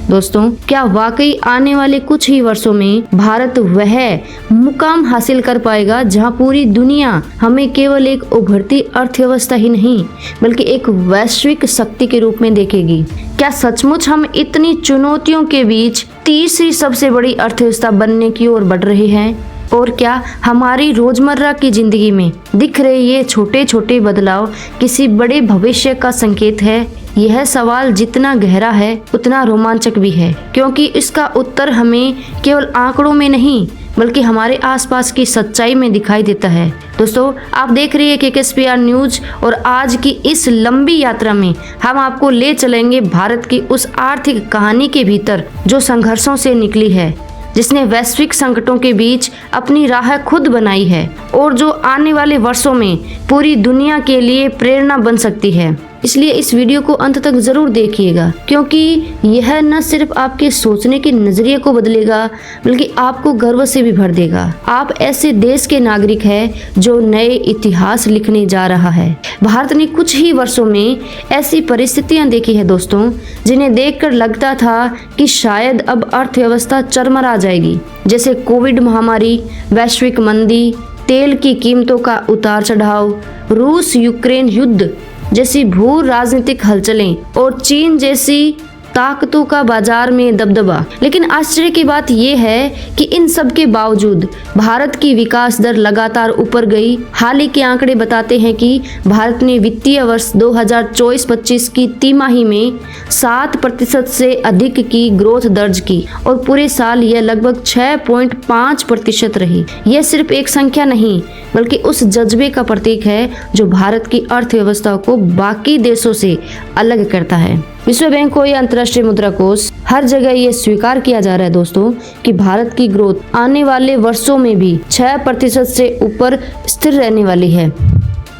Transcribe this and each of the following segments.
दोस्तों, क्या वाकई आने वाले कुछ ही वर्षों में भारत वह मुकाम हासिल कर पाएगा जहां पूरी दुनिया हमें केवल एक उभरती अर्थव्यवस्था ही नहीं बल्कि एक वैश्विक शक्ति के रूप में देखेगी? क्या सचमुच हम इतनी चुनौतियों के बीच तीसरी सबसे बड़ी अर्थव्यवस्था बनने की ओर बढ़ रहे हैं? और क्या हमारी रोजमर्रा की जिंदगी में दिख रहे ये छोटे छोटे बदलाव किसी बड़े भविष्य का संकेत है? यह सवाल जितना गहरा है उतना रोमांचक भी है, क्योंकि इसका उत्तर हमें केवल आंकड़ों में नहीं बल्कि हमारे आसपास की सच्चाई में दिखाई देता है। दोस्तों, आप देख रहे हैं KKSPR न्यूज और आज की इस लंबी यात्रा में हम आपको ले चलेंगे भारत की उस आर्थिक कहानी के भीतर जो संघर्षों से निकली है, जिसने वैश्विक संकटों के बीच अपनी राह खुद बनाई है और जो आने वाले वर्षों में पूरी दुनिया के लिए प्रेरणा बन सकती है। इसलिए इस वीडियो को अंत तक जरूर देखिएगा, क्योंकि यह न सिर्फ आपके सोचने के नजरिए को बदलेगा बल्कि आपको गर्व से भी भर देगा। आप ऐसे देश के नागरिक हैं जो नए इतिहास लिखने जा रहा है। भारत ने कुछ ही वर्षों में ऐसी परिस्थितियां देखी है दोस्तों, जिन्हें देखकर लगता था कि शायद अब अर्थव्यवस्था चरमरा जाएगी, जैसे कोविड महामारी, वैश्विक मंदी, तेल की कीमतों का उतार चढ़ाव, रूस यूक्रेन युद्ध जैसी भू राजनीतिक हलचलें और चीन जैसी ताकतों का बाजार में दबदबा। लेकिन आश्चर्य की बात यह है कि इन सब के बावजूद भारत की विकास दर लगातार ऊपर गई। हाल ही के आंकड़े बताते हैं कि भारत ने वित्तीय वर्ष 2024-25 की तिमाही में 7% से अधिक की ग्रोथ दर्ज की और पूरे साल यह लगभग 6.5% रही। यह सिर्फ एक संख्या नहीं बल्कि उस जज्बे का प्रतीक है जो भारत की अर्थव्यवस्था को बाकी देशों से अलग करता है। विश्व बैंक को या अंतर्राष्ट्रीय मुद्रा कोष हर जगह ये स्वीकार किया जा रहा है दोस्तों कि भारत की ग्रोथ आने वाले वर्षों में भी 6% से ऊपर स्थिर रहने वाली है।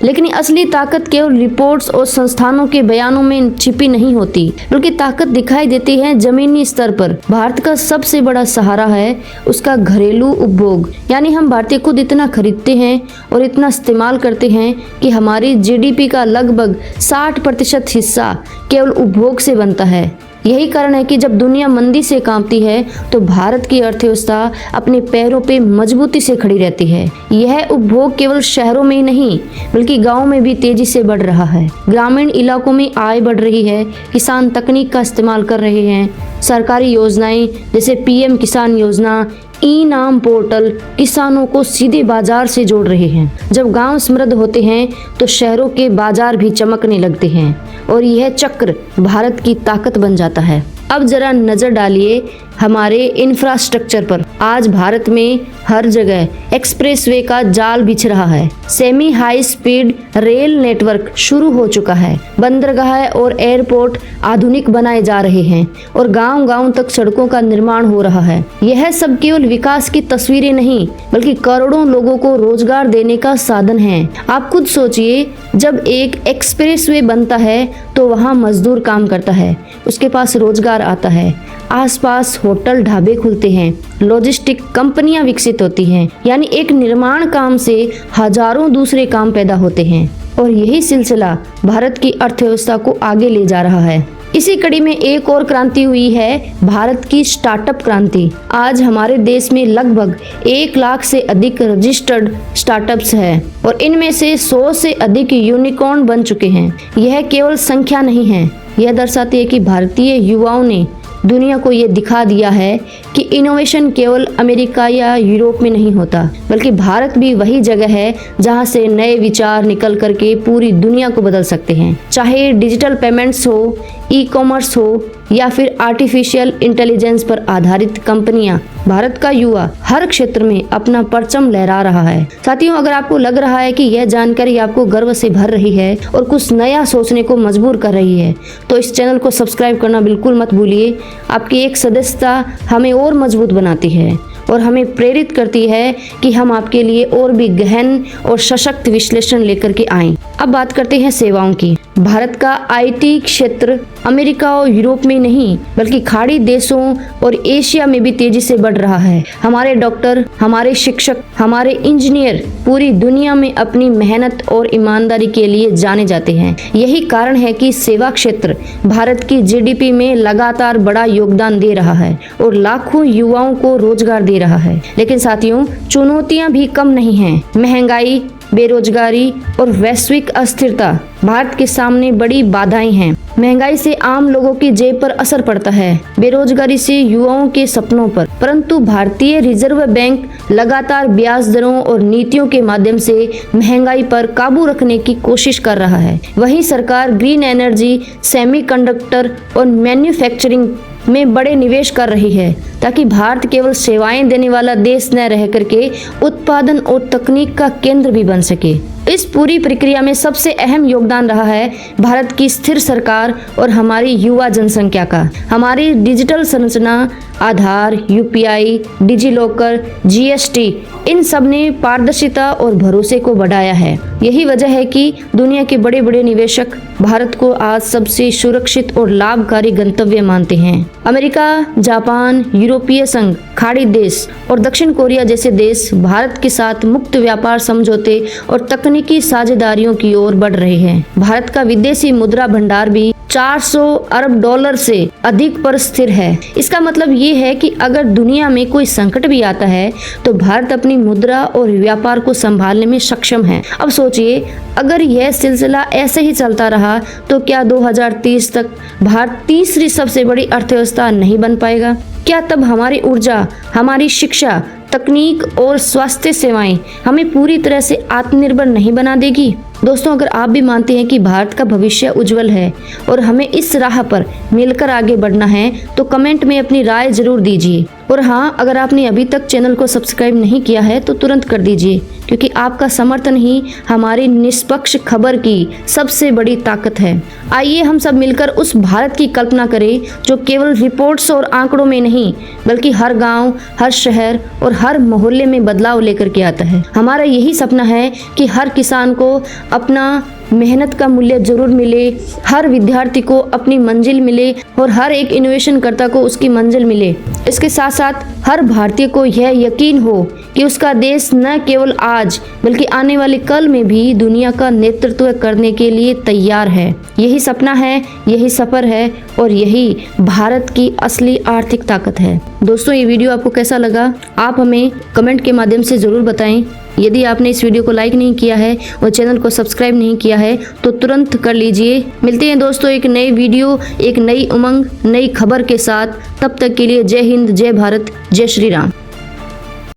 लेकिन असली ताकत केवल रिपोर्ट्स और संस्थानों के बयानों में छिपी नहीं होती, बल्कि ताकत दिखाई देती है जमीनी स्तर पर। भारत का सबसे बड़ा सहारा है उसका घरेलू उपभोग, यानी हम भारतीय खुद इतना खरीदते हैं और इतना इस्तेमाल करते हैं कि हमारी GDP का लगभग 60% हिस्सा केवल उपभोग से बनता है। यही कारण है कि जब दुनिया मंदी से कांपती है तो भारत की अर्थव्यवस्था अपने पैरों पे मजबूती से खड़ी रहती है। यह उपभोग केवल शहरों में ही नहीं बल्कि गांवों में भी तेजी से बढ़ रहा है। ग्रामीण इलाकों में आय बढ़ रही है, किसान तकनीक का इस्तेमाल कर रहे हैं, सरकारी योजनाएं जैसे PM किसान योजना, ई-नाम पोर्टल किसानों को सीधे बाजार से जोड़ रहे हैं। जब गांव समृद्ध होते हैं तो शहरों के बाजार भी चमकने लगते हैं और यह चक्र भारत की ताकत बन जाता है। अब जरा नजर डालिए हमारे इंफ्रास्ट्रक्चर पर। आज भारत में हर जगह एक्सप्रेसवे का जाल बिछ रहा है। Semi high speed rail network शुरू हो चुका है। बंदरगाह और एयरपोर्ट आधुनिक बनाए जा रहे हैं और गांव-गांव तक सड़कों का निर्माण हो रहा है। यह सब केवल विकास की तस्वीरें नहीं बल्कि करोड़ों लोगों को रोजगार देने का साधन है। आप खुद सोचिए, जब एक एक्सप्रेसवे बनता है तो वहाँ मजदूर काम करता है, उसके पास रोजगार आता है, आसपास होटल ढाबे खुलते हैं, लॉजिस्टिक कंपनियां विकसित होती हैं, यानी एक निर्माण काम से हजारों दूसरे काम पैदा होते हैं और यही सिलसिला भारत की अर्थव्यवस्था को आगे ले जा रहा है। इसी कड़ी में एक और क्रांति हुई है, भारत की स्टार्टअप क्रांति। आज हमारे देश में लगभग 1 लाख से अधिक रजिस्टर्ड स्टार्टअप्स हैं और इनमें से 100 से अधिक यूनिकॉर्न बन चुके हैं। यह केवल संख्या नहीं है, यह दर्शाती है कि भारतीय युवाओं ने दुनिया को ये दिखा दिया है कि इनोवेशन केवल अमेरिका या यूरोप में नहीं होता बल्कि भारत भी वही जगह है जहां से नए विचार निकल करके पूरी दुनिया को बदल सकते हैं। चाहे डिजिटल पेमेंट्स हो, ई-कॉमर्स हो या फिर आर्टिफिशियल इंटेलिजेंस पर आधारित कंपनियां, भारत का युवा हर क्षेत्र में अपना परचम लहरा रहा है। साथियों, अगर आपको लग रहा है कि यह जानकारी आपको गर्व से भर रही है और कुछ नया सोचने को मजबूर कर रही है तो इस चैनल को सब्सक्राइब करना बिल्कुल मत भूलिए। आपकी एक सदस्यता हमें और मजबूत बनाती है और हमें प्रेरित करती है कि हम आपके लिए और भी गहन और सशक्त विश्लेषण लेकर के आएं। अब बात करते हैं सेवाओं की। भारत का आईटी क्षेत्र अमेरिका और यूरोप में नहीं बल्कि खाड़ी देशों और एशिया में भी तेजी से बढ़ रहा है। हमारे डॉक्टर, हमारे शिक्षक, हमारे इंजीनियर पूरी दुनिया में अपनी मेहनत और ईमानदारी के लिए जाने जाते हैं। यही कारण है कि सेवा क्षेत्र भारत की जीडीपी में लगातार बड़ा योगदान दे रहा है और लाखों युवाओं को रोजगार दे रहा है। लेकिन साथियों, चुनौतियां भी कम नहीं हैं। महंगाई, बेरोजगारी और वैश्विक अस्थिरता भारत के सामने बड़ी बाधाएं हैं। महंगाई से आम लोगों की जेब पर असर पड़ता है, बेरोजगारी से युवाओं के सपनों पर। परंतु भारतीय रिजर्व बैंक लगातार ब्याज दरों और नीतियों के माध्यम से महंगाई पर काबू रखने की कोशिश कर रहा है। वहीं सरकार ग्रीन एनर्जी, सेमीकंडक्टर और मैन्युफैक्चरिंग में बड़े निवेश कर रही है ताकि भारत केवल सेवाएं देने वाला देश न रह करके उत्पादन और तकनीक का केंद्र भी बन सके। इस पूरी प्रक्रिया में सबसे अहम योगदान रहा है भारत की स्थिर सरकार और हमारी युवा जनसंख्या का। हमारी डिजिटल संरचना, आधार, यूपीआई, डिजिलॉकर, जीएसटी, इन सब ने पारदर्शिता और भरोसे को बढ़ाया है। यही वजह है कि दुनिया के बड़े बड़े निवेशक भारत को आज सबसे सुरक्षित और लाभकारी गंतव्य मानते हैं। अमेरिका, जापान, यूरोपीय संघ, खाड़ी देश और दक्षिण कोरिया जैसे देश भारत के साथ मुक्त व्यापार समझौते और तकनीकी साझेदारियों की ओर बढ़ रहे हैं। भारत का विदेशी मुद्रा भंडार भी 400 अरब डॉलर से अधिक पर स्थिर है। इसका मतलब ये है कि अगर दुनिया में कोई संकट भी आता है तो भारत अपनी मुद्रा और व्यापार को संभालने में सक्षम है। अब सोचिए, अगर यह सिलसिला ऐसे ही चलता रहा तो क्या 2030 तक भारत तीसरी सबसे बड़ी अर्थव्यवस्था नहीं बन पाएगा? क्या तब हमारी ऊर्जा, हमारी शिक्षा, तकनीक और स्वास्थ्य सेवाएं हमें पूरी तरह से आत्मनिर्भर नहीं बना देगी? दोस्तों, अगर आप भी मानते हैं कि भारत का भविष्य उज्जवल है और हमें इस राह पर मिलकर आगे बढ़ना है तो कमेंट में अपनी राय जरूर दीजिए। और हाँ, अगर आपने अभी तक चैनल को सब्सक्राइब नहीं किया है तो तुरंत कर दीजिए, क्योंकि आपका समर्थन ही हमारी निष्पक्ष खबर की सबसे बड़ी ताकत है। आइए हम सब मिलकर उस भारत की कल्पना करें जो केवल रिपोर्ट्स और आंकड़ों में नहीं बल्कि हर गांव, हर शहर और हर मोहल्ले में बदलाव लेकर के आता है। हमारा यही सपना है कि हर किसान को अपना मेहनत का मूल्य जरूर मिले, हर विद्यार्थी को अपनी मंजिल मिले और हर एक इनोवेशन कर्ता को उसकी मंजिल मिले। इसके साथ साथ हर भारतीय को यह यकीन हो कि उसका देश न केवल आज बल्कि आने वाले कल में भी दुनिया का नेतृत्व करने के लिए तैयार है। यही सपना है, यही सफर है और यही भारत की असली आर्थिक ताकत है। दोस्तों, ये वीडियो आपको कैसा लगा आप हमें कमेंट के माध्यम से जरूर बताएं। यदि आपने इस वीडियो को लाइक नहीं किया है और चैनल को सब्सक्राइब नहीं किया है तो तुरंत कर लीजिए। मिलते हैं दोस्तों एक नई वीडियो, एक नई उमंग, नई खबर के साथ। तब तक के लिए जय हिंद, जय भारत, जय श्री राम।